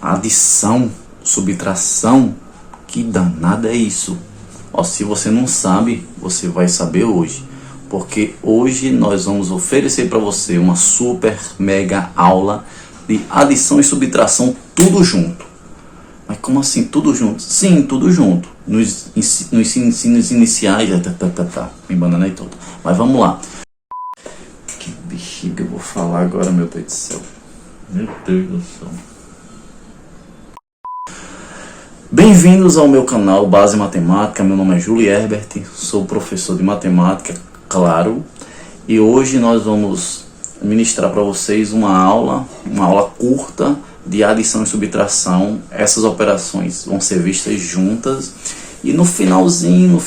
Adição, subtração, que danada é isso? Ó, se você não sabe, você vai saber hoje. Porque hoje nós vamos oferecer para você uma super mega aula de adição e subtração tudo junto. Mas como assim tudo junto? Sim, tudo junto. Nos ensinos iniciais, me bananei todo. Mas vamos lá. Que bexiga eu vou falar agora, meu Deus do céu. Meu Deus do céu. Bem-vindos ao meu canal Base Matemática. Meu nome é Júlio Herbert, sou professor de matemática, claro. E hoje nós vamos ministrar para vocês uma aula curta de adição e subtração. Essas operações vão ser vistas juntas. E no finalzinho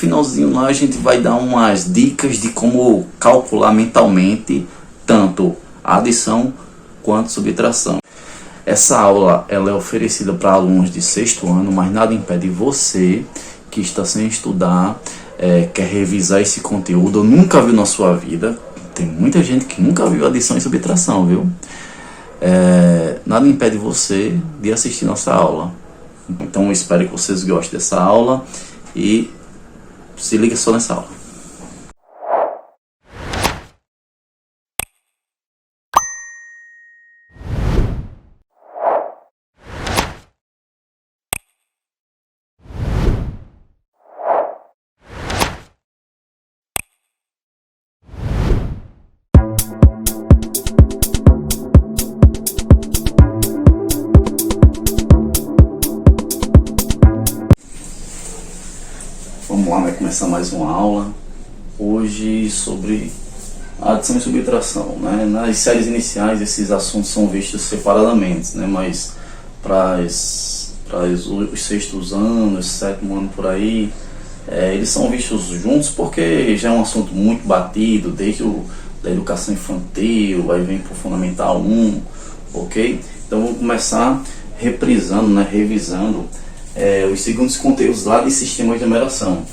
lá a gente vai dar umas dicas de como calcular mentalmente tanto a adição quanto a subtração. Essa aula ela é oferecida para alunos de 6º ano, mas nada impede você que está sem estudar, quer revisar esse conteúdo ou nunca viu na sua vida. Tem muita gente que nunca viu adição e subtração, viu? Nada impede você de assistir nossa aula. Então eu espero que vocês gostem dessa aula e se liga só nessa aula. Vamos lá, vai começar mais uma aula hoje sobre adição e subtração, né? Nas séries iniciais esses assuntos são vistos separadamente, né? Mas para os 6º anos, 7º ano por aí, eles são vistos juntos porque já é um assunto muito batido desde da educação infantil, aí vem para o Fundamental 1, ok? Então vamos começar reprisando, né? Revisando os segundos conteúdos lá de sistemas de numeração,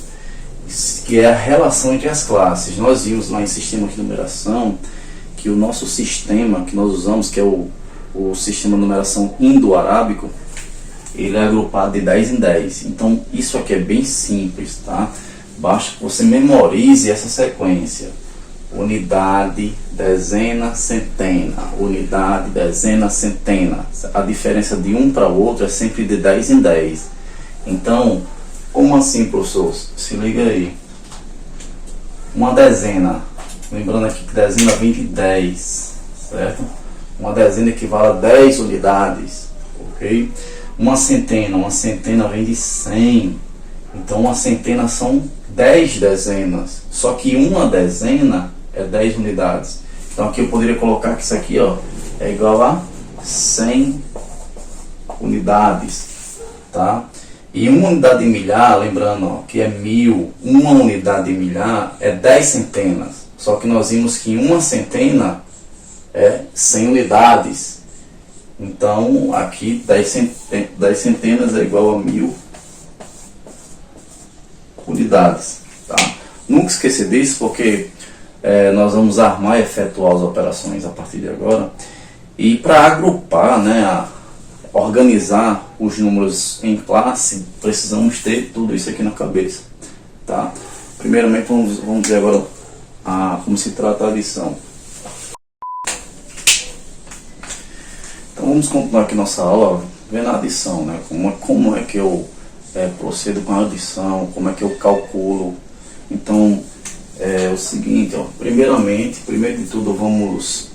que é a relação entre as classes. Nós vimos lá em sistemas de numeração que o nosso sistema que nós usamos, que é o sistema de numeração indo-arábico, ele é agrupado de 10 em 10. Então isso aqui é bem simples, tá? Basta que você memorize essa sequência: unidade, dezena, centena, unidade, dezena, centena. A diferença de um para o outro é sempre de 10 em 10. Então, como assim, professor? Se liga aí. Uma dezena, lembrando aqui que dezena vem de 10, certo? Uma dezena equivale a 10 unidades, ok? Uma centena vem de 100. Então, uma centena são 10 dezenas. Só que uma dezena é 10 unidades. Então aqui eu poderia colocar que isso aqui, ó, é igual a 100 unidades, tá? E uma unidade de milhar, lembrando, ó, que é 1000, uma unidade de milhar é 10 centenas. Só que nós vimos que uma centena é 100 unidades. Então aqui 10 centenas é igual a 1000 unidades, tá? Nunca esquecer disso, porque nós vamos armar e efetuar as operações a partir de agora. E para agrupar, né, organizar os números em classe, precisamos ter tudo isso aqui na cabeça, tá? Primeiramente vamos ver agora como se trata a adição. Então vamos continuar aqui nossa aula vendo a adição, né? Como é que eu procedo com a adição, como é que eu calculo. Então é o seguinte, ó, primeiro de tudo vamos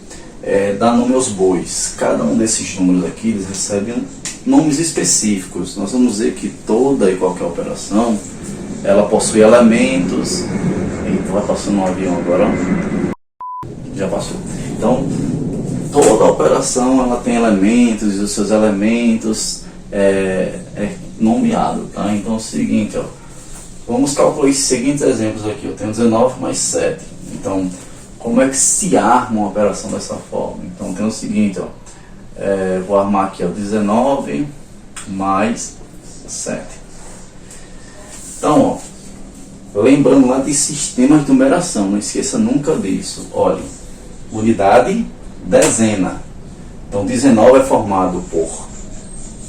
dar nome aos bois. Cada um desses números aqui, eles recebem nomes específicos. Nós vamos ver que toda e qualquer operação, ela possui elementos. Eita, vai passando um avião agora, já passou. Então, toda operação, ela tem elementos, e os seus elementos é nomeado, tá? Então é o seguinte, ó, vamos calcular esses seguintes exemplos aqui. Eu tenho 19 mais 7. Então, como é que se arma uma operação dessa forma? Então, tem o seguinte, ó, vou armar aqui, ó, 19 mais 7. Então, ó, lembrando lá de sistemas de numeração, não esqueça nunca disso. Olha, unidade, dezena. Então, 19 é formado por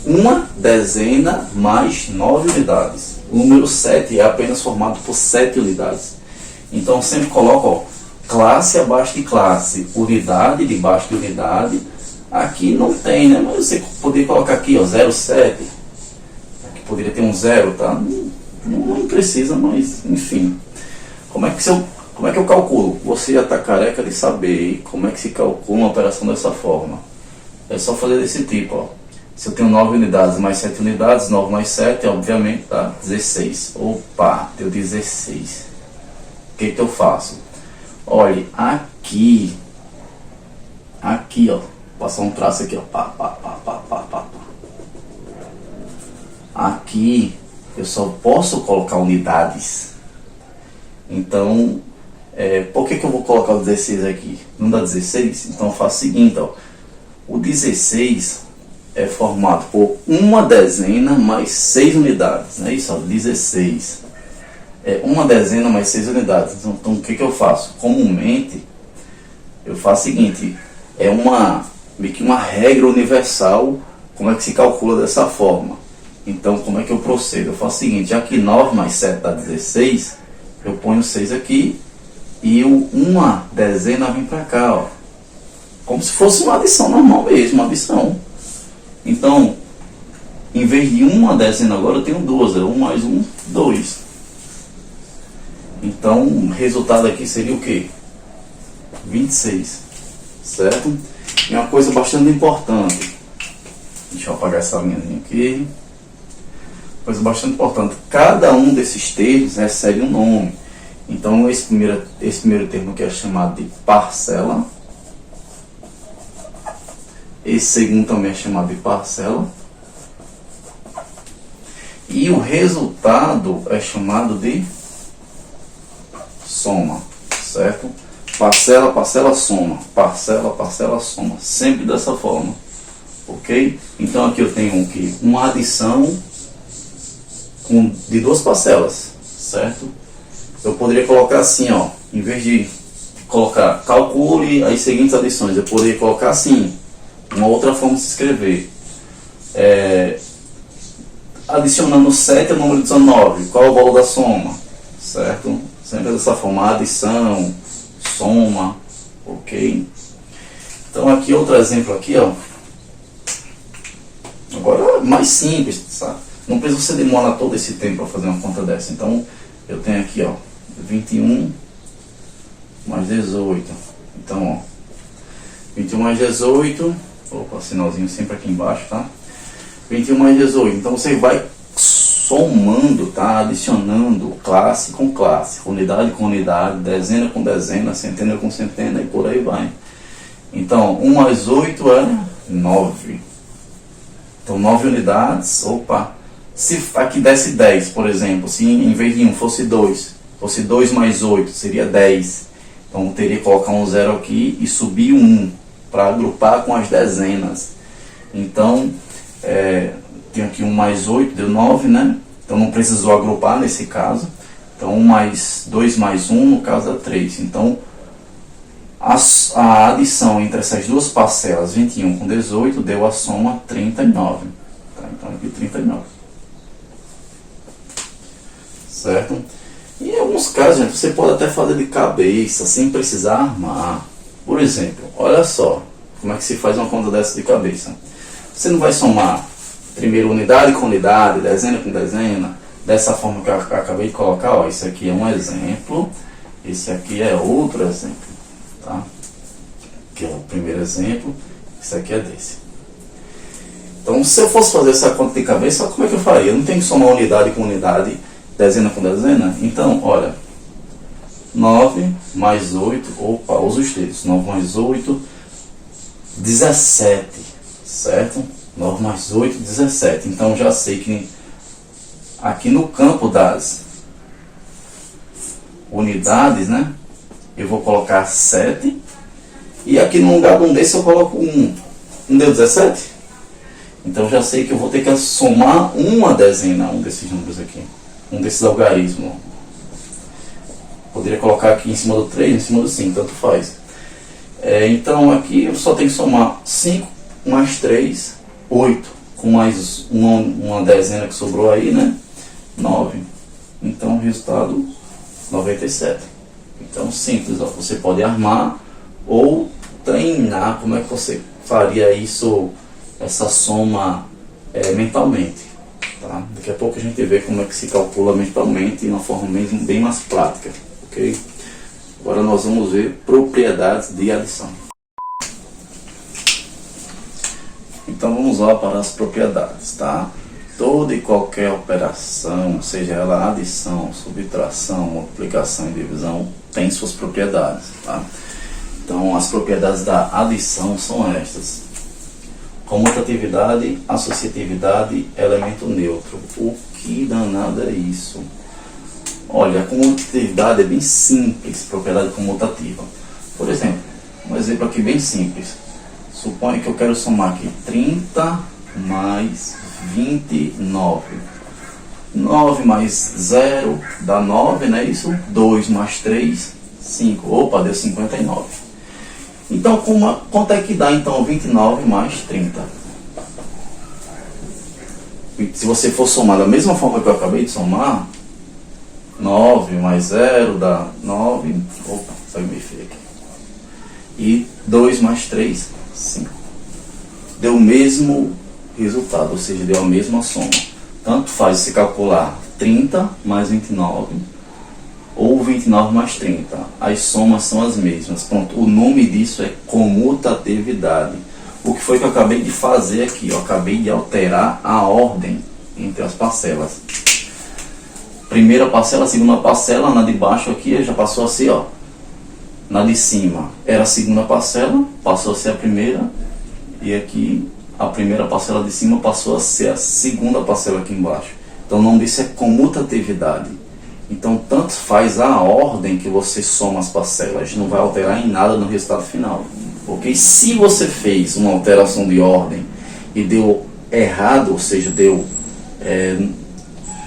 uma dezena mais 9 unidades. O número 7 é apenas formado por 7 unidades. Então sempre coloco, ó, classe abaixo de classe, unidade debaixo de unidade. Aqui não tem, né? Mas você poderia colocar aqui, ó, 07. Aqui poderia ter um 0, tá? Não precisa, mas enfim. Como é que eu calculo? Você já está careca de saber como é que se calcula uma operação dessa forma. É só fazer desse tipo, ó. Se eu tenho 9 unidades mais 7 unidades, 9 mais 7, obviamente dá 16. Opa, deu 16. O que eu faço? Olhe, aqui, ó, passar um traço aqui, ó, pá. Aqui, eu só posso colocar unidades. Então, por que eu vou colocar o 16 aqui? Não dá 16? Então eu faço o seguinte, ó, o 16 é formado por uma dezena mais 6 unidades, não é isso? Ó, 16 é uma dezena mais 6 unidades. Então o que eu faço? Comumente eu faço o seguinte, meio que uma regra universal, como é que se calcula dessa forma. Então como é que eu procedo? Eu faço o seguinte, já que 9 mais 7 dá 16, eu ponho 6 aqui e uma dezena vem para cá, ó, como se fosse uma adição normal mesmo, uma adição. Então, em vez de uma dezena agora eu tenho duas, 1 mais 1, 2. Então, o resultado aqui seria o quê? 26, certo? E uma coisa bastante importante, deixa eu apagar essa linhazinha aqui. Coisa bastante importante, cada um desses termos recebe um nome. Então esse primeiro termo aqui é chamado de parcela. Esse segundo também é chamado de parcela. E o resultado é chamado de soma, certo? Parcela, parcela, soma. Parcela, parcela, soma. Sempre dessa forma, ok? Então aqui eu tenho uma adição de duas parcelas, certo? Eu poderia colocar assim, ó, em vez de colocar calcule as seguintes adições, eu poderia colocar assim, uma outra forma de se escrever, adicionando 7 ao número 19, qual é o valor da soma, certo? Sempre dessa forma, adição, soma, ok? Então aqui outro exemplo aqui, ó, agora mais simples, sabe? Não precisa você demorar todo esse tempo para fazer uma conta dessa. Então, eu tenho aqui, ó, 21 mais 18. Então, ó, 21 mais 18, opa, sinalzinho sempre aqui embaixo, tá? 21 mais 18. Então, você vai somando, tá? Adicionando classe com classe, unidade com unidade, dezena com dezena, centena com centena e por aí vai. Então, 1 mais 8 é 9. Então, 9 unidades, opa. Se aqui desse 10, por exemplo, se em vez de 1 fosse 2, fosse 2 mais 8, seria 10. Então eu teria que colocar um 0 aqui e subir 1 para agrupar com as dezenas. Então, tem aqui 1 mais 8, deu 9, né? Então não precisou agrupar nesse caso. Então 1 mais 2 mais 1, no caso é 3. Então a adição entre essas duas parcelas, 21 com 18, deu a soma 39. Tá? Então aqui 39. Certo? E em alguns casos, gente, você pode até fazer de cabeça, sem precisar armar. Por exemplo, olha só como é que se faz uma conta dessa de cabeça. Você não vai somar primeiro unidade com unidade, dezena com dezena, dessa forma que eu acabei de colocar. Ó, esse aqui é um exemplo, esse aqui é outro exemplo, tá? Que é o primeiro exemplo, esse aqui é desse. Então, se eu fosse fazer essa conta de cabeça, como é que eu faria? Eu não tenho que somar unidade com unidade, dezena com dezena? Então, olha, 9 mais 8, opa, usa os dedos, 9 mais 8, 17, certo? 9 mais 8, 17. Então, já sei que aqui no campo das unidades, né, eu vou colocar 7, e aqui no lugar de um desses eu coloco 1. Não deu 17? Então, já sei que eu vou ter que somar uma dezena, um desses números aqui. Um desses algarismos. Poderia colocar aqui em cima do 3, em cima do 5, tanto faz. Então aqui eu só tenho que somar 5 mais 3, 8. com mais uma dezena que sobrou aí, né? 9. Então o resultado 97. Então simples, ó. Você pode armar ou treinar como é que você faria isso, essa soma mentalmente, tá? Daqui a pouco a gente vê como é que se calcula mentalmente de uma forma bem mais prática, ok? Agora nós vamos ver propriedades de adição. Então vamos lá para as propriedades, tá? Toda e qualquer operação, seja ela adição, subtração, multiplicação e divisão, tem suas propriedades, tá? Então as propriedades da adição são estas: comutatividade, associatividade, elemento neutro. O que danado é isso? Olha, a comutatividade é bem simples, propriedade comutativa. Por exemplo, um exemplo aqui bem simples. Suponha que eu quero somar aqui 30 mais 29. 9 mais 0 dá 9, não é isso? 2 mais 3, 5. Opa, deu 59. Então, quanto é que dá então 29 mais 30? Se você for somar da mesma forma que eu acabei de somar, 9 mais 0 dá 9. Opa, saiu meio feio aqui. E 2 mais 3, 5. Deu o mesmo resultado, ou seja, deu a mesma soma. Tanto faz se calcular 30 mais 29 ou 29 mais 30. As somas são as mesmas. Pronto, o nome disso é comutatividade. O que foi que eu acabei de fazer aqui? Eu acabei de alterar a ordem entre as parcelas. Primeira parcela, segunda parcela, na de baixo aqui já passou a ser, ó. Na de cima era a segunda parcela, passou a ser a primeira. E aqui a primeira parcela de cima passou a ser a segunda parcela aqui embaixo. Então o nome disso é comutatividade. Então tanto faz a ordem que você soma as parcelas, não vai alterar em nada no resultado final. Porque se você fez uma alteração de ordem e deu errado, ou seja, deu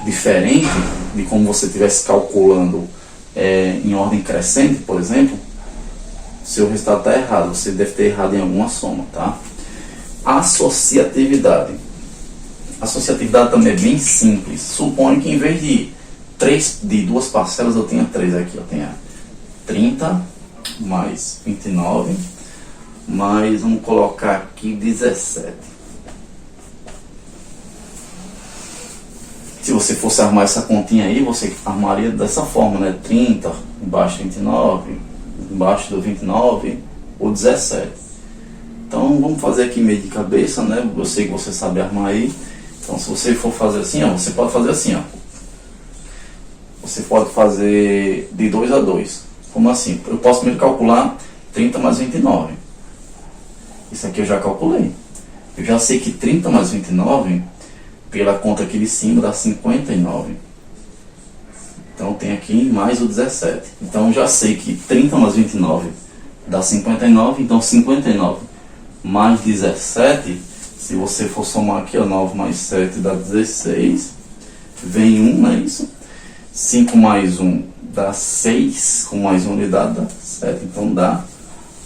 diferente de como você estivesse calculando em ordem crescente, por exemplo, seu resultado está errado, você deve ter errado em alguma soma, tá? Associatividade. Associatividade também é bem simples. Suponho que em vez de duas parcelas eu tenha 3 aqui, eu tenho 30 mais 29 mais, vamos colocar aqui 17. Se você fosse armar essa continha aí, você armaria dessa forma, né? 30 embaixo de 29, embaixo do 29, ou 17. Então vamos fazer aqui meio de cabeça, né? Eu sei que você sabe armar aí. Então se você for fazer assim, ó, você pode fazer assim, ó. Você pode fazer de 2 a 2. Como assim? Eu posso primeiro calcular 30 mais 29. Isso aqui eu já calculei. Eu já sei que 30 mais 29, pela conta aqui de cima, dá 59. Então tem aqui mais o 17. Então eu já sei que 30 mais 29 dá 59. Então 59 mais 17, se você for somar aqui, ó, 9 mais 7 dá 16. Vem 1, não é isso? 5 mais 1 dá 6. Com mais 1 unidade dá 7. Então dá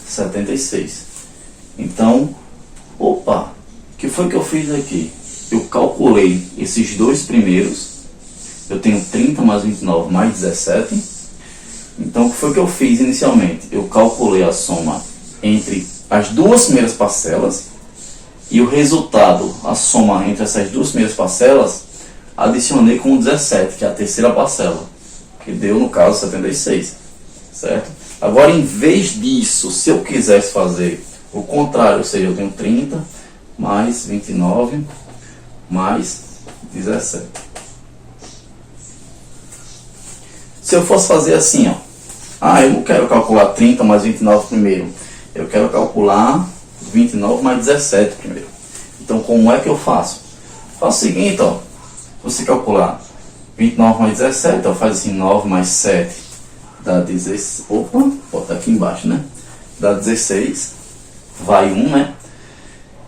76. Então, opa, o que foi que eu fiz aqui? Eu calculei esses dois primeiros. Eu tenho 30 mais 29 mais 17. Então o que foi que eu fiz inicialmente? Eu calculei a soma entre as duas primeiras parcelas e o resultado, a soma entre essas duas primeiras parcelas, adicionei com o 17, que é a terceira parcela, que deu no caso 76, certo? Agora, em vez disso, se eu quisesse fazer o contrário, ou seja, eu tenho 30 mais 29 mais 17. Se eu fosse fazer assim, ó, eu não quero calcular 30 mais 29 primeiro, eu quero calcular 29 mais 17 primeiro. Então, como é que eu faço? Faço o seguinte, ó, você calcular 29 mais 17, ó, faz assim, 9 mais 7 dá 16, opa, botar aqui embaixo, né? Dá 16, vai 1, né?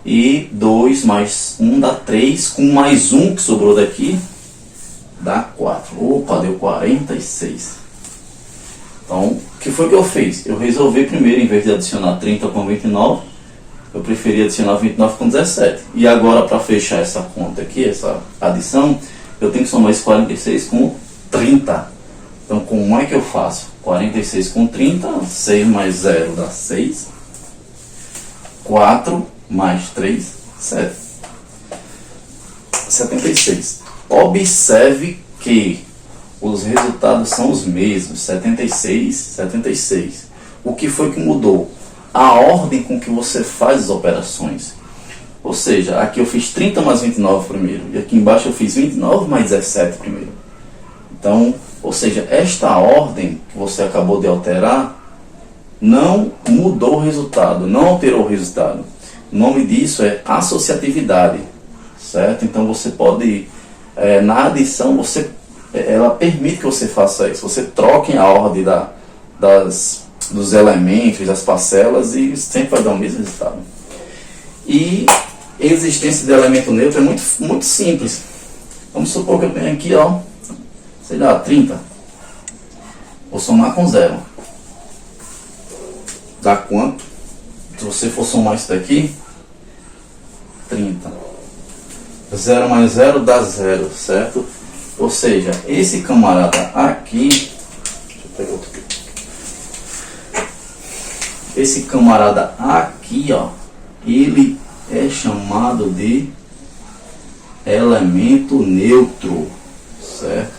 E 2 mais 1 dá 3, com mais 1 que sobrou daqui, dá 4. Opa, deu 46. Então, o que foi que eu fiz? Eu resolvi primeiro, em vez de adicionar 30 com 29, eu preferi adicionar 29 com 17. E agora, para fechar essa conta aqui, essa adição, eu tenho que somar esse 46 com 30. Então, como é que eu faço? 46 com 30, 6 mais 0 dá 6. 4 mais 3, 7. 76. Observe que os resultados são os mesmos, 76, 76. O que foi que mudou? A ordem com que você faz as operações. Ou seja, aqui eu fiz 30 mais 29 primeiro, e aqui embaixo eu fiz 29 mais 17 primeiro. Então, ou seja, esta ordem que você acabou de alterar não mudou o resultado, não alterou o resultado. O nome disso é associatividade, certo? Então você pode, na adição, ela permite que você faça isso. Você troque a ordem dos elementos, das parcelas, e sempre vai dar o mesmo resultado. E a existência de elemento neutro é muito simples. Vamos supor que eu tenho aqui, ó, sei lá, 30. Vou somar com 0. Dá quanto? Se você for somar isso daqui, 30. 0 mais 0 dá 0, certo? Ou seja, esse camarada aqui, deixa eu pegar outro aqui. Esse camarada aqui, ó, ele é chamado de elemento neutro, certo?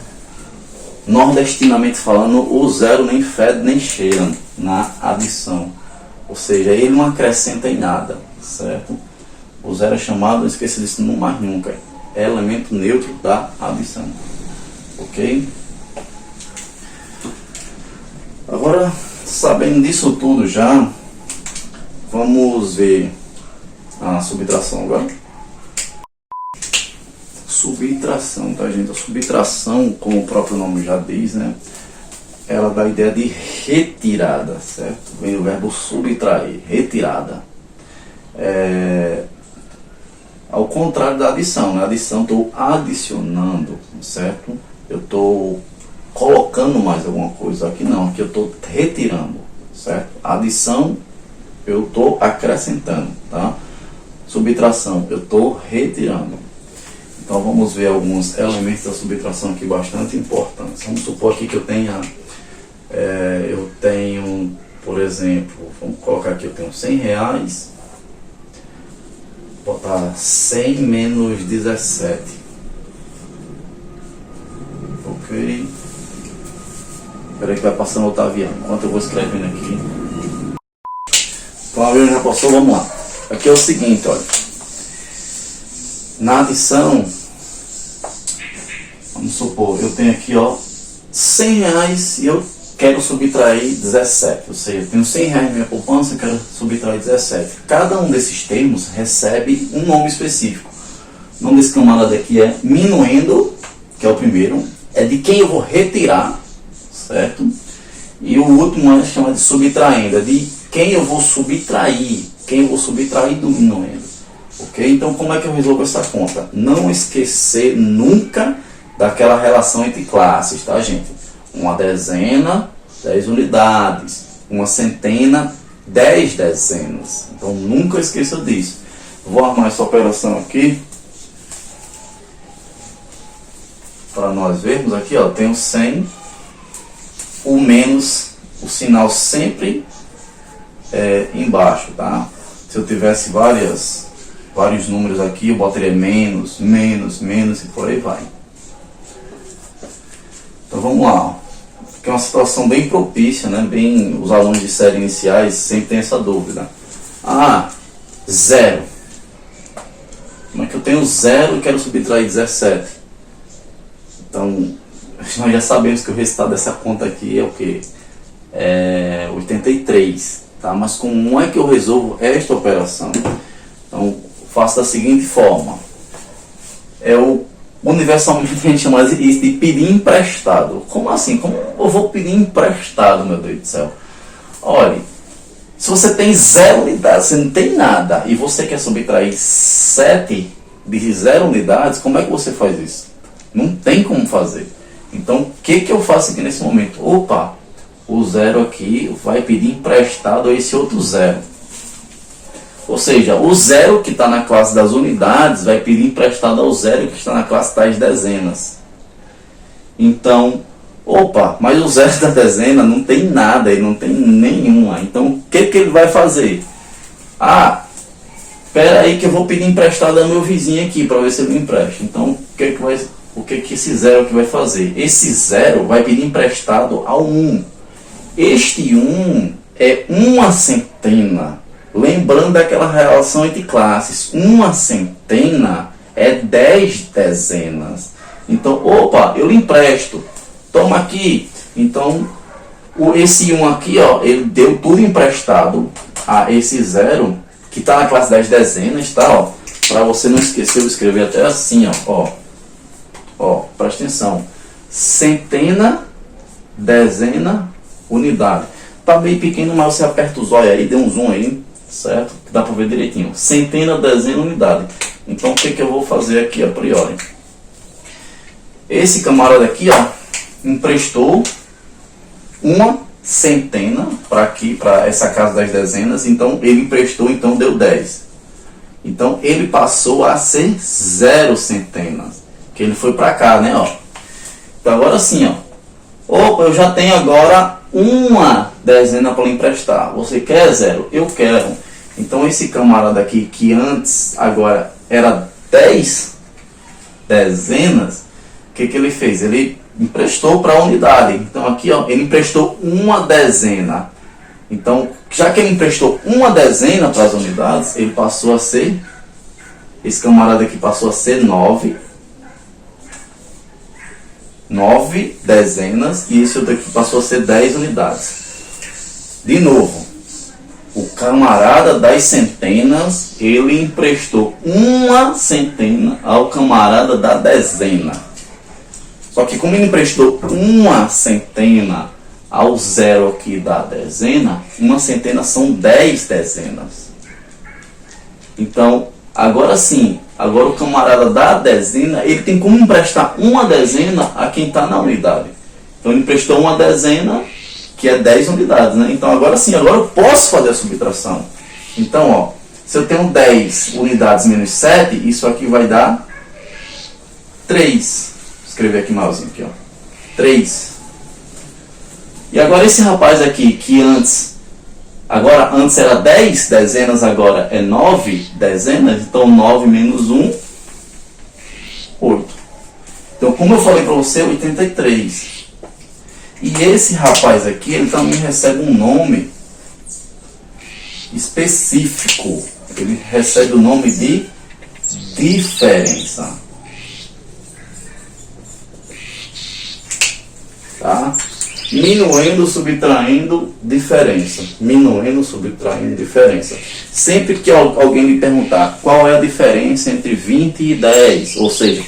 Nordestinamente falando, o zero nem fede nem cheira na adição. Ou seja, ele não acrescenta em nada, certo? O zero é chamado, não esqueça disso não mais nunca, é elemento neutro da adição. Ok? Agora, sabendo disso tudo já, vamos ver a subtração agora. Subtração, tá, gente? A subtração, como o próprio nome já diz, né? Ela dá a ideia de retirada, certo? Vem do verbo subtrair, retirada. Ao contrário da adição, na adição estou adicionando, certo? Eu estou colocando mais alguma coisa. Aqui não, aqui eu estou retirando, certo? Adição, eu estou acrescentando, tá? Subtração, eu estou retirando. Então vamos ver alguns elementos da subtração aqui bastante importantes. Vamos supor aqui que eu tenha, por exemplo, vamos colocar aqui, eu tenho 100 reais, botar 100 menos 17. Ok. Espera aí que vai passando outro avião, enquanto eu vou escrevendo aqui. Então o avião já passou, vamos lá. Aqui é o seguinte, olha. Na adição, vamos supor, eu tenho aqui, ó, 100 reais e eu quero subtrair 17. Ou seja, eu tenho 100 reais na minha poupança e quero subtrair 17. Cada um desses termos recebe um nome específico. O nome desse camarada aqui é minuendo, que é o primeiro, é de quem eu vou retirar, certo? E o último é chamado de subtraindo, é de quem eu vou subtrair do minuendo. Ok? Então, como é que eu resolvo essa conta? Não esquecer nunca daquela relação entre classes, tá, gente? Uma dezena, 10 unidades. Uma centena, 10 dezenas. Então, nunca esqueça disso. Vou armar essa operação aqui para nós vermos aqui, ó. Tenho 100, o menos, o sinal sempre embaixo, tá? Se eu tivesse vários números aqui, eu botaria menos, menos, menos e por aí vai. Então vamos lá. Aqui é uma situação bem propícia, né? Os alunos de série iniciais sempre têm essa dúvida. Ah, 0. Como é que eu tenho 0 e quero subtrair 17? Então, nós já sabemos que o resultado dessa conta aqui é o quê? É 83. Tá? Mas como é que eu resolvo esta operação? Então, faço da seguinte forma. Universalmente a gente chama isso de pedir emprestado. Como assim? Como eu vou pedir emprestado, meu Deus do céu? Olha, se você tem 0 unidades, você não tem nada, e você quer subtrair 7 de 0 unidades, como é que você faz isso? Não tem como fazer. Então, o que eu faço aqui nesse momento? Opa, o 0 aqui vai pedir emprestado a esse outro 0. Ou seja, o zero que está na classe das unidades vai pedir emprestado ao zero que está na classe das dezenas. Então, opa, mas o zero da dezena não tem nada, ele não tem nenhuma. Então, o que ele vai fazer? Ah, espera aí que eu vou pedir emprestado ao meu vizinho aqui para ver se ele me empresta. Então, o que esse zero aqui vai fazer? Esse zero vai pedir emprestado ao 1. Este 1 é uma centena. Lembrando daquela relação entre classes, uma centena é 10 dezenas. Então, opa, eu lhe empresto. Toma aqui. Então, esse 1 aqui, ó, ele deu tudo emprestado a esse zero que está na classe das dezenas, tá? Ó, para você não esquecer, eu vou escrever até assim, ó, presta atenção. Centena, dezena, unidade. Tá bem pequeno, mas você aperta os olhos aí, dê um zoom aí, certo? Que dá para ver direitinho. Centena, dezena, unidade. Então, o que eu vou fazer aqui a priori? Esse camarada aqui, ó, emprestou uma centena para aqui, para essa casa das dezenas. Então, ele emprestou, então deu 10. Então, ele passou a ser 0 centenas. Que ele foi para cá, né, ó. Então, agora sim, ó. Opa, eu já tenho agora uma dezena para emprestar. Você quer 0? Eu quero. Então, esse camarada aqui, que antes, agora, era 10 dezenas, o que ele fez? Ele emprestou para a unidade. Então, aqui, ó, ele emprestou uma dezena. Então, já que ele emprestou uma dezena para as unidades, ele passou a ser, esse camarada aqui passou a ser 9 dezenas, e esse outro aqui passou a ser 10 unidades. De novo, o camarada das centenas, ele emprestou uma centena ao camarada da dezena. Só que como ele emprestou uma centena ao zero aqui da dezena, uma centena são 10 dezenas. Então, agora sim, agora o camarada da dezena, ele tem como emprestar uma dezena a quem está na unidade. Então ele emprestou uma dezena, que é 10 unidades, né? Então agora sim, agora eu posso fazer a subtração. Então, ó, se eu tenho 10 unidades menos 7, isso aqui vai dar 3. Vou escrever aqui malzinho aqui, ó. 3. E agora esse rapaz aqui, que antes era 10 dezenas, agora é 9 dezenas, então 9 menos 1, 8. Então, como eu falei para você, 83. E esse rapaz aqui, ele também recebe um nome específico. Ele recebe o nome de diferença. Tá? Minuendo, subtraindo, diferença. Minuendo, subtraindo, diferença. Sempre que alguém me perguntar qual é a diferença entre 20 e 10, ou seja,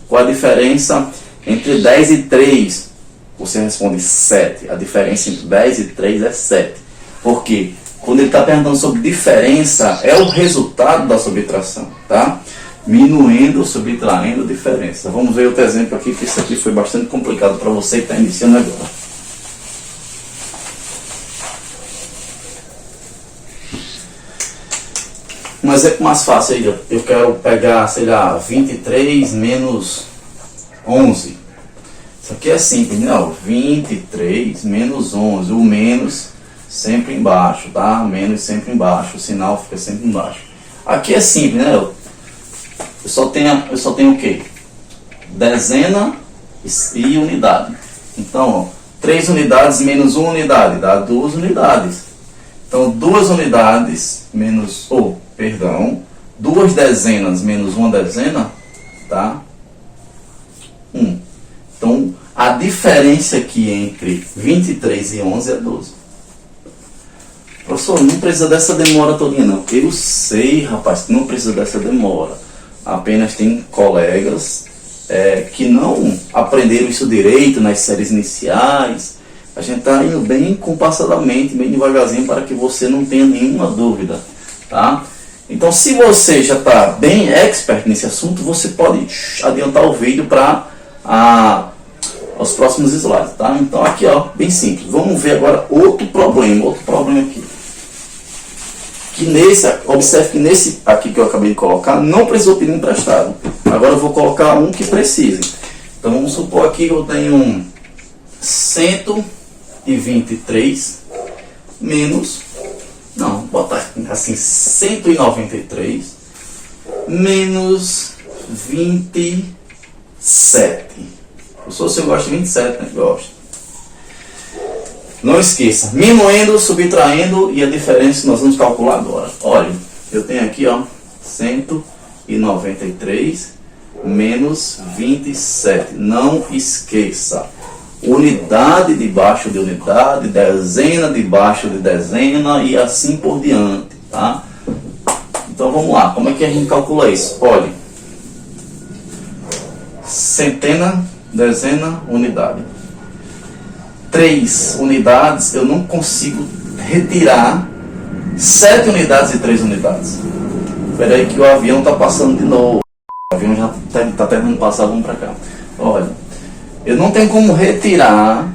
qual a diferença entre 10 e 3, você responde 7. A diferença entre 10 e 3 é 7. Por quê? Quando ele está perguntando sobre diferença, é o resultado da subtração, tá? Minuendo, subtraindo, diferença. Vamos ver outro exemplo aqui, que isso aqui foi bastante complicado para você que está iniciando agora. Um exemplo mais fácil aí, eu quero pegar, sei lá, 23 menos 11. Isso aqui é simples, né? 23 menos 11, o menos sempre embaixo, tá? Menos sempre embaixo, o sinal fica sempre embaixo. Aqui é simples, né? Eu só tenho o quê? Dezena e unidade. Então, ó, 3 unidades menos 1 unidade dá 2 unidades. Então, 2 unidades menos... 2 dezenas menos 1 dezena dá 1. Então, a diferença aqui entre 23 e 11 é 12. Professor, não precisa dessa demora todinha, não. Eu sei, rapaz, que não precisa dessa demora. Apenas tem colegas que não aprenderam isso direito nas séries iniciais. A gente está indo bem compassadamente, bem devagarzinho, para que você não tenha nenhuma dúvida, tá? Então, se você já está bem expert nesse assunto, você pode adiantar o vídeo para os próximos slides, tá? Então, aqui, ó, bem simples. Vamos ver agora outro problema aqui. observe que nesse aqui que eu acabei de colocar, não precisou pedir emprestado. Agora eu vou colocar um que precise. Então vamos supor aqui que eu tenho 123 menos, não, vou botar assim, 193 menos 27. Eu sou se eu gosto de 27, né? Gosto. Não esqueça, minuendo, subtraindo e a diferença nós vamos calcular agora. Olha, eu tenho aqui, ó, 193 menos 27. Não esqueça. Unidade debaixo de unidade, dezena debaixo de dezena e assim por diante, tá? Então vamos lá, como é que a gente calcula isso? Olha, centena, dezena, unidade. 3 unidades, eu não consigo retirar 7 unidades e 3 unidades. Espera aí que o avião está passando de novo. O avião já está tentando passar, vamos para cá. Olha, eu não tenho como retirar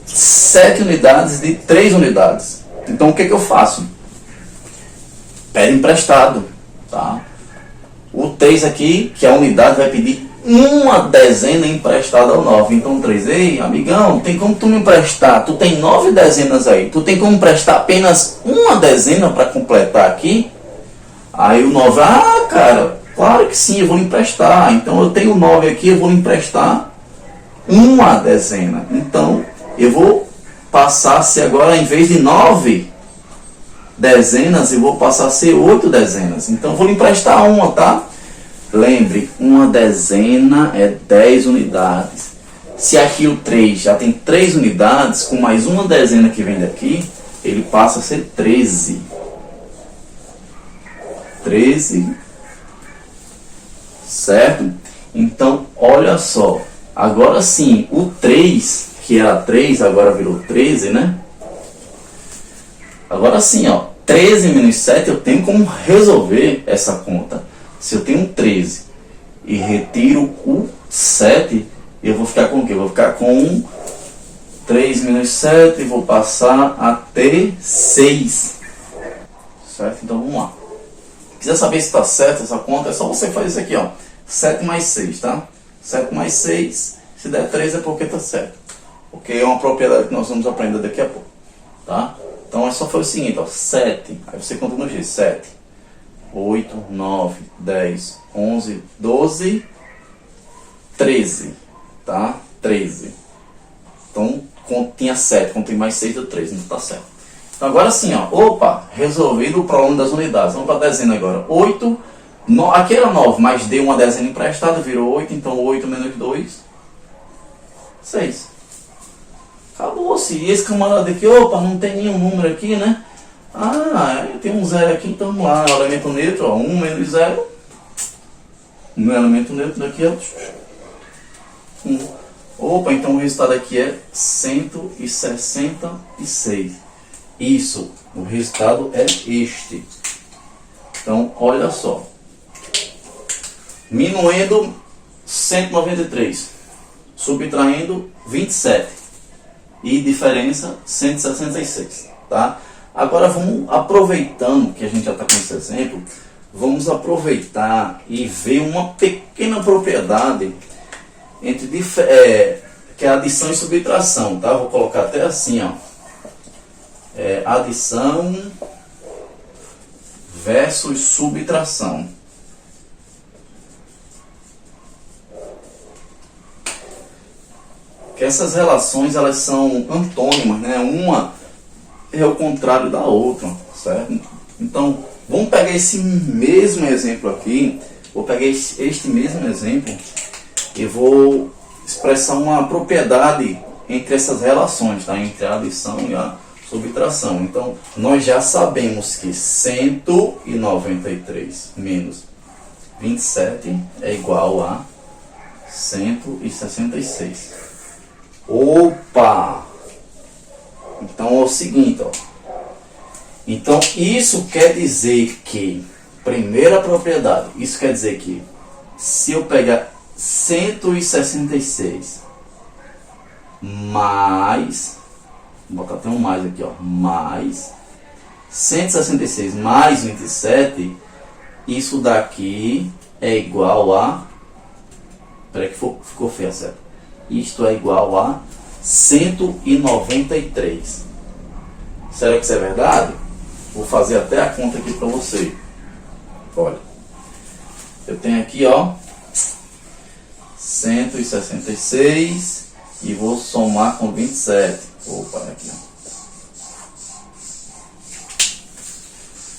7 unidades de 3 unidades. Então o que eu faço? Pede emprestado, tá? O 3 aqui, que é a unidade, vai pedir uma dezena emprestada ao 9. Então 3, ei, amigão, tem como tu me emprestar? Tu tem 9 dezenas aí. Tu tem como emprestar apenas uma dezena para completar aqui? Aí o 9, ah, cara, claro que sim, eu vou lhe emprestar. Então eu tenho 9 aqui, eu vou lhe emprestar uma dezena. Então eu vou passar a ser agora, em vez de 9 dezenas, eu vou passar a ser 8 dezenas. Então eu vou lhe emprestar uma, tá? Lembre, uma dezena é 10 unidades. Se aqui o 3 já tem 3 unidades, com mais uma dezena que vem daqui, ele passa a ser 13. 13. Certo? Então, olha só. Agora sim, o 3, que era 3, agora virou 13, né? Agora sim, ó. 13 menos 7, eu tenho como resolver essa conta. Se eu tenho 13 e retiro o 7, eu vou ficar com o quê? Eu vou ficar com 3 menos 7 e vou passar a ter 6. Certo? Então vamos lá. Quiser saber se está certo essa conta, é só você fazer isso aqui, ó. 7 mais 6, tá? 7 mais 6, se der 3 é porque está certo. Porque é uma propriedade que nós vamos aprender daqui a pouco, tá? Então é só fazer o seguinte, ó. 7, aí você conta no G, 7. 8, 9, 10, 11, 12, 13, tá? 13. Então, tinha 7, contei mais 6 deu 13, não tá certo. Então, agora sim, ó. Opa, resolvido o problema das unidades. Vamos para a dezena agora. 8, aqui era 9, mas deu uma dezena emprestada, virou 8, então 8 menos 2, 6. Acabou-se. E esse camarada aqui, opa, não tem nenhum número aqui, né? Ah, tem um 0 aqui, então vamos lá, elemento neutro, ó, 1 menos 0. Um elemento neutro daqui, ó. 1. Opa, então o resultado aqui é 166. Isso, o resultado é este. Então, olha só. Minuendo 193, subtraindo 27 e diferença 166, tá? Agora vamos, aproveitando que a gente já está com esse exemplo, vamos aproveitar e ver uma pequena propriedade entre que é adição e subtração, tá? Vou colocar até assim, ó. Adição versus subtração. Que essas relações, elas são antônimas, né? Uma é o contrário da outra, certo? Então, vamos pegar esse mesmo exemplo aqui, vou pegar este mesmo exemplo e vou expressar uma propriedade entre essas relações, tá? Entre a adição e a subtração. Então, nós já sabemos que 193 menos 27 é igual a 166. Opa! Então é o seguinte, ó. Então isso quer dizer que, primeira propriedade, isso quer dizer que se eu pegar 166 mais, vou botar até um mais aqui, ó, mais 166 mais 27, isso daqui é igual a... Espera que ficou feio, certo? Isto é igual a 193. Será que isso é verdade? Vou fazer até a conta aqui para você. Olha, eu tenho aqui, ó, 166 e vou somar com 27. Opa, aqui, ó.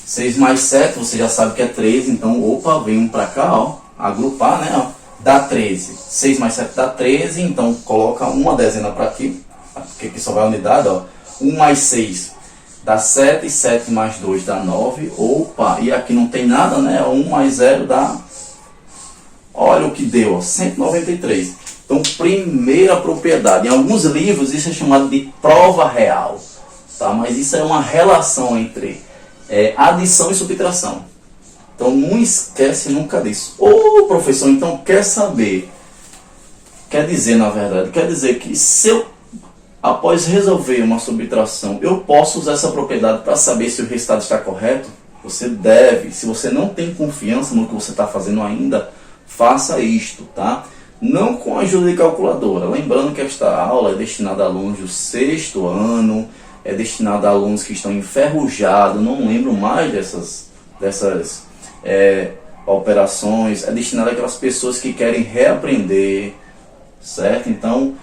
6 mais 7, você já sabe que é 13, então, opa, vem um para cá, ó, agrupar, né, ó, dá 13. 6 mais 7 dá 13, então coloca uma dezena para aqui, porque aqui só vai a unidade, ó. 1 mais 6 dá 7, 7 mais 2 dá 9, opa, e aqui não tem nada, né, 1 mais 0 dá, olha o que deu, ó, 193. Então, primeira propriedade, em alguns livros isso é chamado de prova real, tá, mas isso é uma relação entre adição e subtração. Então não esquece nunca disso. Ô professor, então quer saber, quer dizer na verdade, quer dizer que se eu, após resolver uma subtração, eu posso usar essa propriedade para saber se o resultado está correto? Você deve, se você não tem confiança no que você está fazendo ainda, faça isto, tá? Não com a ajuda de calculadora. Lembrando que esta aula é destinada a alunos do 6º ano, é destinado a alunos que estão enferrujados, não lembro mais dessas operações, é destinado àquelas pessoas que querem reaprender, certo? Então,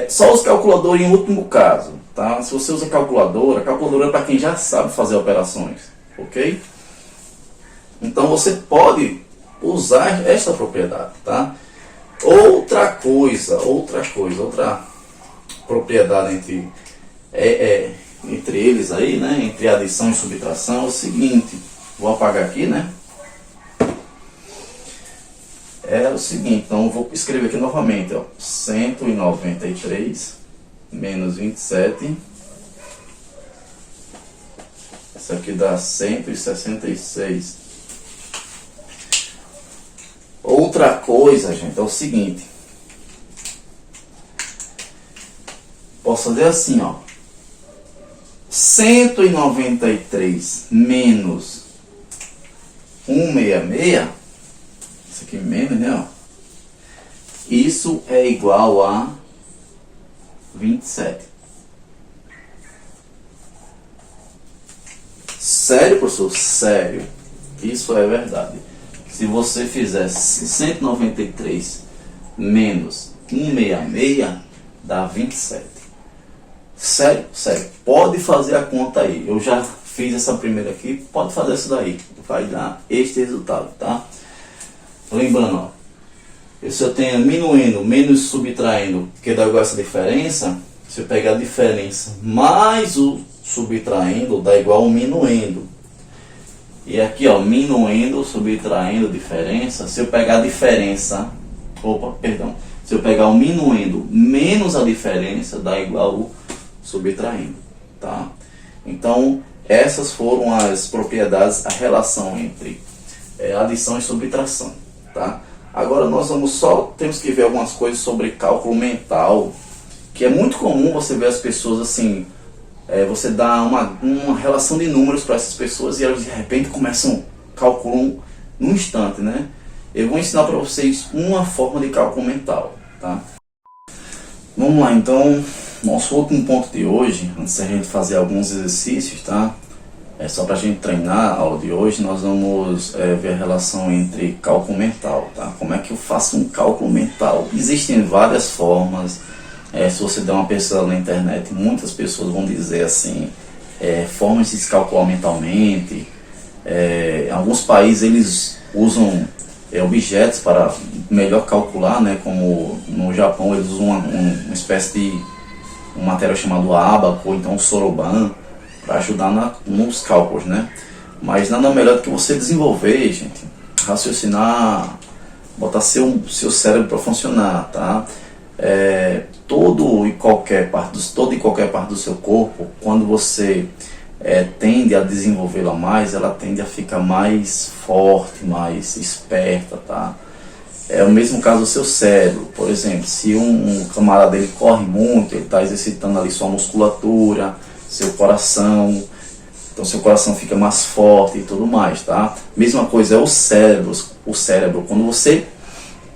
só os calculadores em último caso, tá? Se você usa calculadora, calculadora é para quem já sabe fazer operações, ok? Então você pode usar esta propriedade, tá? Outra propriedade entre eles aí, né, entre adição e subtração é o seguinte, vou apagar aqui, né, é o seguinte, então eu vou escrever aqui novamente, ó, 193 menos 27, isso aqui dá 166. Outra coisa, gente, é o seguinte, posso fazer assim, ó, 193 menos 166, isso aqui menos, né, ó, isso é igual a 27. Sério, professor? Sério, isso é verdade. Se você fizer 193 menos 166, dá 27. Sério, sério, pode fazer a conta aí. Eu já fiz essa primeira aqui, pode fazer essa daí. Vai dar este resultado, tá? Lembrando, ó, se eu tenho minuindo menos subtraindo, que dá igual essa diferença, se eu pegar a diferença mais o subtraindo, dá igual ao minuendo. E aqui, ó, minuendo, subtraindo, diferença, se eu pegar a diferença, se eu pegar o minuendo menos a diferença, dá igual ao subtraindo, tá? Então, essas foram as propriedades, a relação entre adição e subtração, tá? Agora nós temos que ver algumas coisas sobre cálculo mental, que é muito comum você ver as pessoas assim, você dá uma relação de números para essas pessoas e elas de repente começam a calcular num instante, né? Eu vou ensinar para vocês uma forma de cálculo mental, tá? Vamos lá, então, nosso último ponto de hoje, antes da gente fazer alguns exercícios, tá? Só para a gente treinar a aula de hoje, nós vamos ver a relação entre cálculo mental, tá? Como é que eu faço um cálculo mental? Existem várias formas. Se você der uma pesquisa na internet, muitas pessoas vão dizer assim, formas de se calcular mentalmente. Em alguns países eles usam objetos para melhor calcular, né? Como no Japão eles usam uma espécie de um material chamado ábaco, ou então soroban, para ajudar nos cálculos, né? Mas nada melhor do que você desenvolver, gente, raciocinar, botar seu cérebro para funcionar, tá? Toda e qualquer parte do seu corpo, quando você tende a desenvolvê-la mais, ela tende a ficar mais forte, mais esperta, tá? É o mesmo caso do seu cérebro. Por exemplo, se um camarada ele corre muito, ele está exercitando ali sua musculatura, seu coração. Então seu coração fica mais forte e tudo mais, tá? Mesma coisa é o cérebro. O cérebro, quando você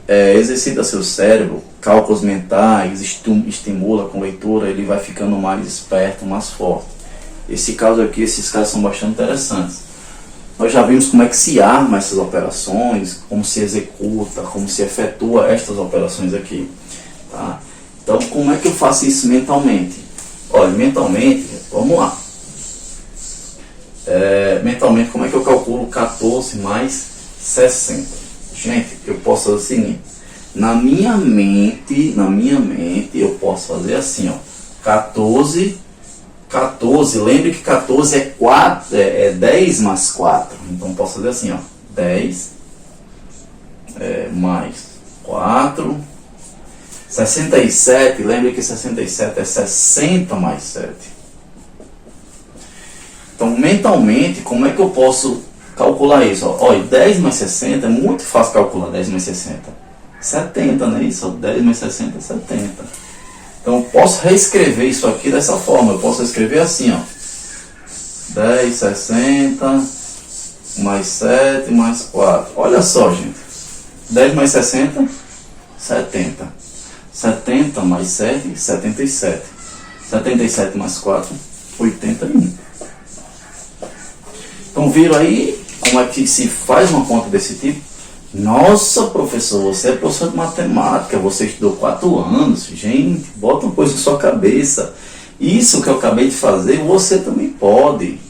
exercita seu cérebro, cálculos mentais, estimula com leitura, ele vai ficando mais esperto, mais forte. Esse caso aqui, esses casos são bastante interessantes. Nós já vimos como é que se arma essas operações, como se executa, como se efetua estas operações aqui, tá? Então, como é que eu faço isso mentalmente? Olha, mentalmente, vamos lá. Mentalmente, como é que eu calculo 14 mais 60? Gente, eu posso fazer o seguinte. Na minha mente, eu posso fazer assim, ó. 14, lembre que 14 é 10 mais 4. Então, posso fazer assim, ó. 10 mais 4. 67, lembre que 67 é 60 mais 7. Então, mentalmente, como é que eu posso calcular isso? Olha, 10 mais 60 é muito fácil calcular 10 mais 60. 70, não é isso? 10 mais 60 é 70. Então, eu posso reescrever isso aqui dessa forma. Eu posso escrever assim, ó. 10, 60, mais 7, mais 4. Olha só, gente. 10 mais 60, 70. 70 mais 7, 77. 77 mais 4, 81. Então, viram aí como é que se faz uma conta desse tipo? Nossa, professor, você é professor de matemática, você estudou 4 anos. Gente, bota uma coisa na sua cabeça. Isso que eu acabei de fazer, você também pode.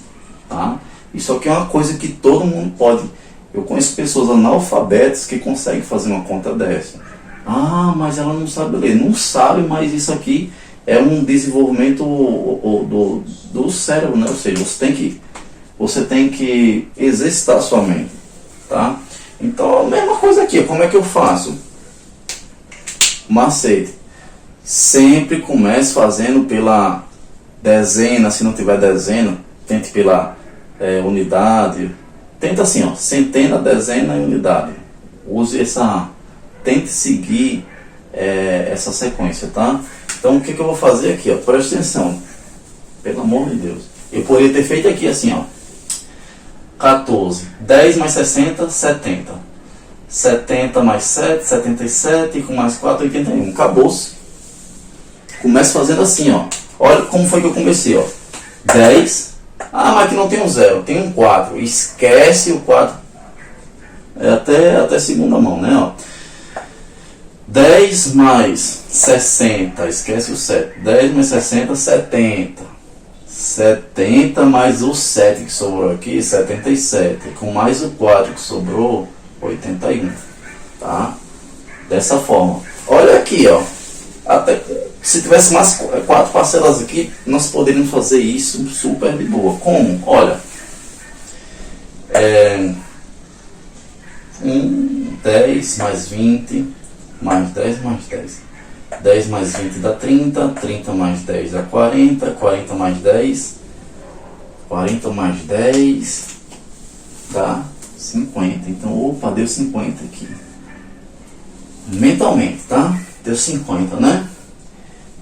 Tá? Isso aqui é uma coisa que todo mundo pode. Eu conheço pessoas analfabetas que conseguem fazer uma conta dessa. Ah, mas ela não sabe ler. Não sabe, mas isso aqui é um desenvolvimento do cérebro, né? Ou seja, você tem que exercitar a sua mente, tá? Então, a mesma coisa aqui, como é que eu faço? Macete. Sempre comece fazendo pela dezena, se não tiver dezena, tente pela unidade. Tenta assim, ó, centena, dezena e unidade. Use tente seguir essa sequência, tá? Então, o que eu vou fazer aqui, ó? Preste atenção. Pelo amor de Deus. Eu poderia ter feito aqui assim, ó. 14. 10 mais 60, 70. 70 mais 7, 77. Com mais 4, 81. Acabou-se. Começa fazendo assim, ó. Olha como foi que eu comecei, ó. 10. Ah, mas aqui não tem um 0, tem um 4. Esquece o 4. É até segunda mão, né, ó. 10 mais 60, esquece o 7. 10 mais 60, 70. 70 mais o 7 que sobrou aqui, 77. Com mais o 4 que sobrou, 81. Tá? Dessa forma. Olha aqui, ó. Até se tivesse mais 4 parcelas aqui, nós poderíamos fazer isso super de boa. Como? Olha. 10 mais 20, mais 10 mais 10. 10 mais 20 dá 30, 30 mais 10 dá 40, 40 mais 10, 40 mais 10 dá 50. Então, opa, deu 50 aqui. Mentalmente, tá? Deu 50, né?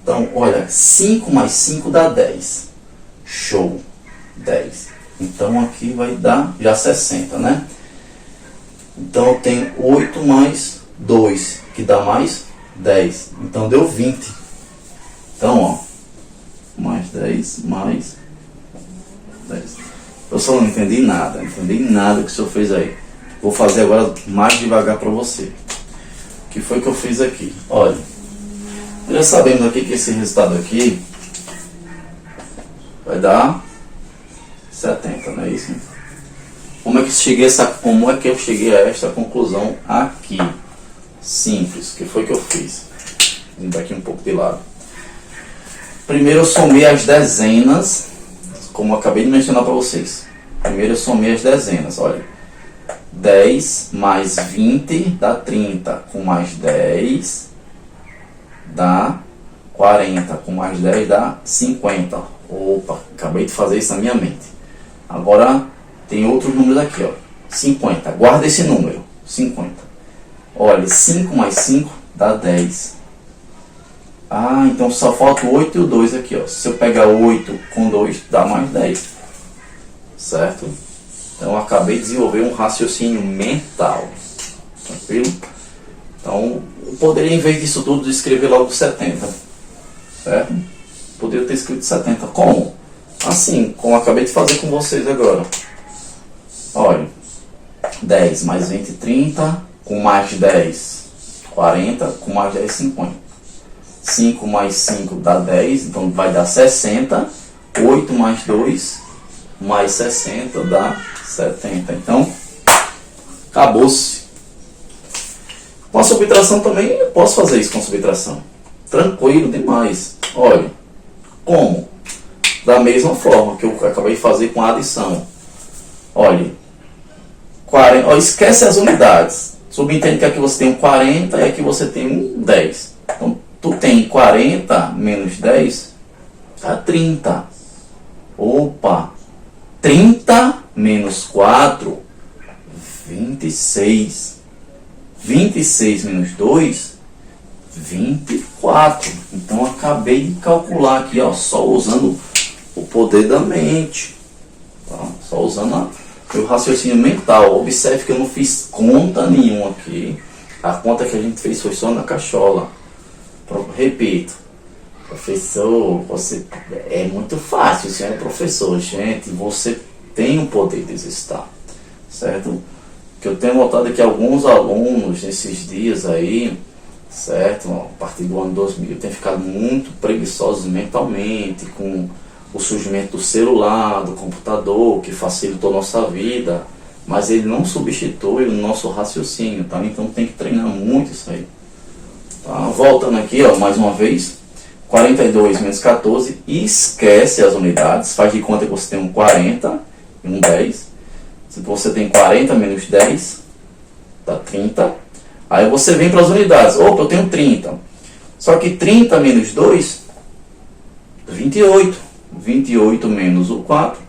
Então, olha, 5 mais 5 dá 10. Show. 10. Então, aqui vai dar já 60, né? Então, eu tenho 8 mais 2, que dá mais 10. Então, deu 20. Então, ó. Mais 10, mais 10. Eu só não entendi nada. Não entendi nada que o senhor fez aí. Vou fazer agora mais devagar para você. O que foi que eu fiz aqui? Olha. Já sabemos aqui que esse resultado aqui vai dar 70, não é isso? Como é que eu cheguei a esta conclusão aqui? Simples. O que foi que eu fiz? Vou dar aqui um pouco de lado. Primeiro eu somei as dezenas, como eu acabei de mencionar para vocês. Primeiro eu somei as dezenas, olha. 10 mais 20 dá 30, com mais 10 dá 40, com mais 10 dá 50. Opa, acabei de fazer isso na minha mente. Agora tem outros números aqui, ó. 50, guarda esse número, 50. Olha, 5 mais 5 dá 10. Ah, então só falta o 8 e o 2 aqui, ó. Se eu pegar 8 com 2, dá mais 10. certo? Então eu acabei de desenvolver um raciocínio mental, tranquilo? Então eu poderia, em vez disso tudo, escrever logo 70, certo? Poderia ter escrito 70. Como? Assim, como eu acabei de fazer com vocês agora. Olha, 10 mais 20, 30, com mais 10, 40, com mais 10, 50. 5 mais 5 dá 10, então vai dar 60. 8 mais 2, mais 60 dá 70. Então, acabou-se. Com a subtração também, eu posso fazer isso com a subtração. Tranquilo demais. Olha, como? Da mesma forma que eu acabei de fazer com a adição. Olha, 40, ó, esquece as unidades. Subentende que aqui você tem um 40 e aqui você tem um 10. Então, tu tem 40 menos 10, dá 30. Opa! 30 menos 4, 26. 26 menos 2, 24. Então, eu acabei de calcular aqui, ó, só usando o poder da mente. Tá? Só usando o raciocínio mental. Observe que eu não fiz conta nenhuma aqui. A conta que a gente fez foi só na cachola. Repito, professor, você é muito fácil, você é professor, gente, você tem o poder de exercitar, certo? Que eu tenho notado que alguns alunos nesses dias aí, certo, a partir do ano 2000, têm ficado muito preguiçosos mentalmente, com o surgimento do celular, do computador, que facilitou nossa vida, mas ele não substitui o nosso raciocínio, tá? Então tem que treinar muito isso aí. Tá? Voltando aqui, ó, mais uma vez, 42 menos 14, esquece as unidades, faz de conta que você tem um 40 e um 10. Se você tem 40 menos 10, dá 30. Aí você vem para as unidades. Opa, eu tenho 30. Só que 30 menos 2, 28. 28 menos o 4,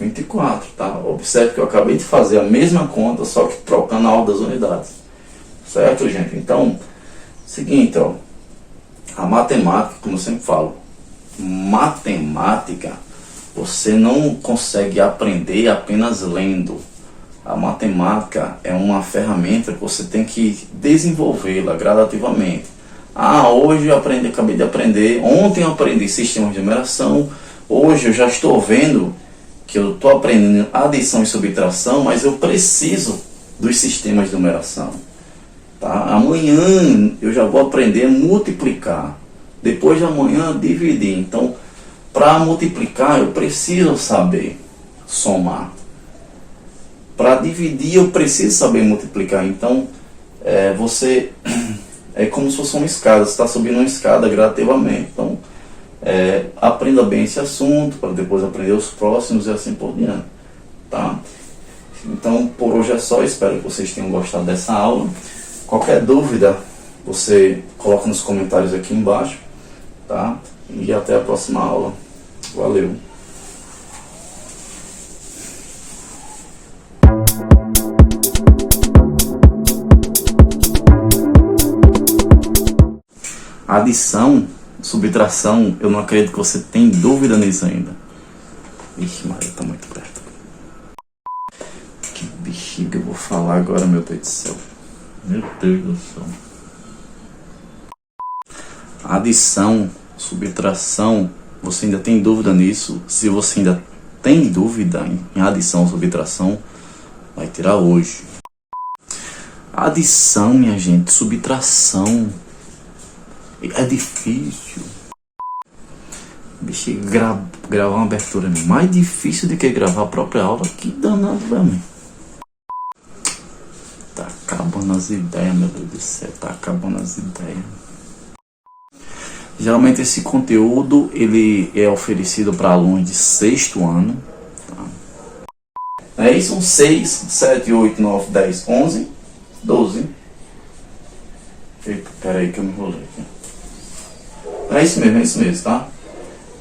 24. Tá? Observe que eu acabei de fazer a mesma conta, só que trocando a ordem das unidades. Certo, gente? Então, seguinte, ó. A matemática, como eu sempre falo, matemática, você não consegue aprender apenas lendo. A matemática é uma ferramenta que você tem que desenvolvê-la gradativamente. Ah, hoje eu acabei de aprender, ontem eu aprendi sistemas de numeração, hoje eu já estou vendo que eu estou aprendendo adição e subtração, mas eu preciso dos sistemas de numeração. Tá? Amanhã eu já vou aprender a multiplicar. Depois de amanhã, dividir. Então, para multiplicar, eu preciso saber somar. Para dividir, eu preciso saber multiplicar. Então, você é como se fosse uma escada. Você está subindo uma escada gradativamente. Então, aprenda bem esse assunto, para depois aprender os próximos e assim por diante. Tá? Então, por hoje é só. Espero que vocês tenham gostado dessa aula. Qualquer dúvida, você coloca nos comentários aqui embaixo, tá? E até a próxima aula. Valeu! Adição, subtração, eu não acredito que você tem dúvida nisso ainda. Ixi, Maria, tá muito perto. Que bexiga eu vou falar agora, meu Deus do céu. Meu Deus do céu. Adição, subtração, você ainda tem dúvida nisso? Se você ainda tem dúvida em adição ou subtração, vai tirar hoje. Adição, minha gente, subtração. É difícil. Bicho, gravar uma abertura é mais difícil do que gravar a própria aula. Que danado, velho. Tá acabando as ideias, meu Deus do céu. Tá acabando as ideias. Geralmente esse conteúdo ele é oferecido para alunos de 6º ano. Tá? Aí são 6, 7, 8, 9, 10, 11, 12. Eita, peraí que eu me enrolei aqui. É isso mesmo, tá?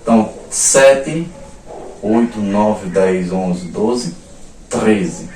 Então, 7, 8, 9, 10, 11, 12, 13.